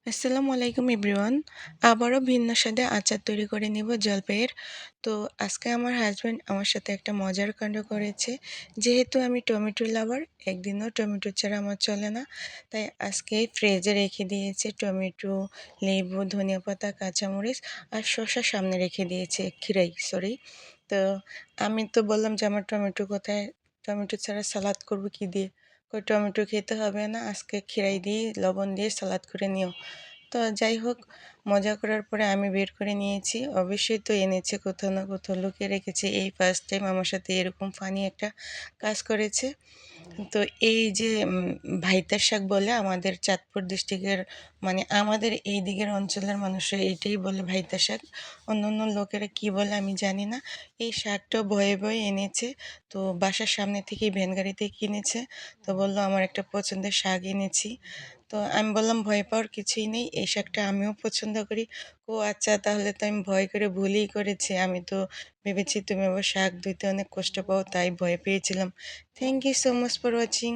আসসালামু আলাইকুম এভরিওয়ান। আবারও ভিন্ন স্বাদে আচার তৈরি করে নিব জলপাইয়ের। তো আজকে আমার হাসব্যান্ড আমার সাথে একটা মজার কাণ্ড করেছে। যেহেতু আমি টমেটো লাভার, একদিনও টমেটো ছাড়া আমার চলে না। তাই আজকে ফ্রিজে রেখে দিয়েছে টমেটো, লেবু, ধনিয়াপাতা, কাঁচামরিচ আর শসা সামনে রেখে দিয়েছে, সরি। তো আমি তো বললাম যে আমার টমেটো কোথায়? টমেটো ছাড়া সালাদ করব কি দিয়ে? কই টমেটো খেতে হবে না, আজকে খিরাই দিয়ে লবণ দিয়ে সালাদ করে নিও। তো যাই হোক, মজা করার পরে আমি বের করে নিয়েছি। অবশ্যই তো এনেছে, কোথাও না কোথাও লুকিয়ে রেখেছে। এই ফার্স্ট টাইম আমার সাথে এরকম ফানি একটা কাজ করেছে। তো এই যে ভাইতার শাক বলে আমাদের চাঁদপুর ডিস্ট্রিক্টের, মানে আমাদের এই দিকের অঞ্চলের মানুষরা এইটাই বলে ভাইতা শাক। অন্য অন্য লোকেরা কি বলে আমি জানি না। এই শাকটাও ভয়ে ভয়ে এনেছে। তো বাসার সামনে থেকেই ভ্যান গাড়িতে কিনেছে। তো বললো আমার একটা পছন্দের শাক এনেছি। তো আমি বললাম ভয় পাওয়ার কিছুই নেই, এই শাকটা আমিও পছন্দ করি। ও আচ্ছা, তাহলে তো আমি ভয় করে ভুলই করেছি, আমি তো ভেবেছি তুমি আবার শাক ধুইতে অনেক কষ্ট পাও, তাই ভয় পেয়েছিলাম। Thank you so much for watching.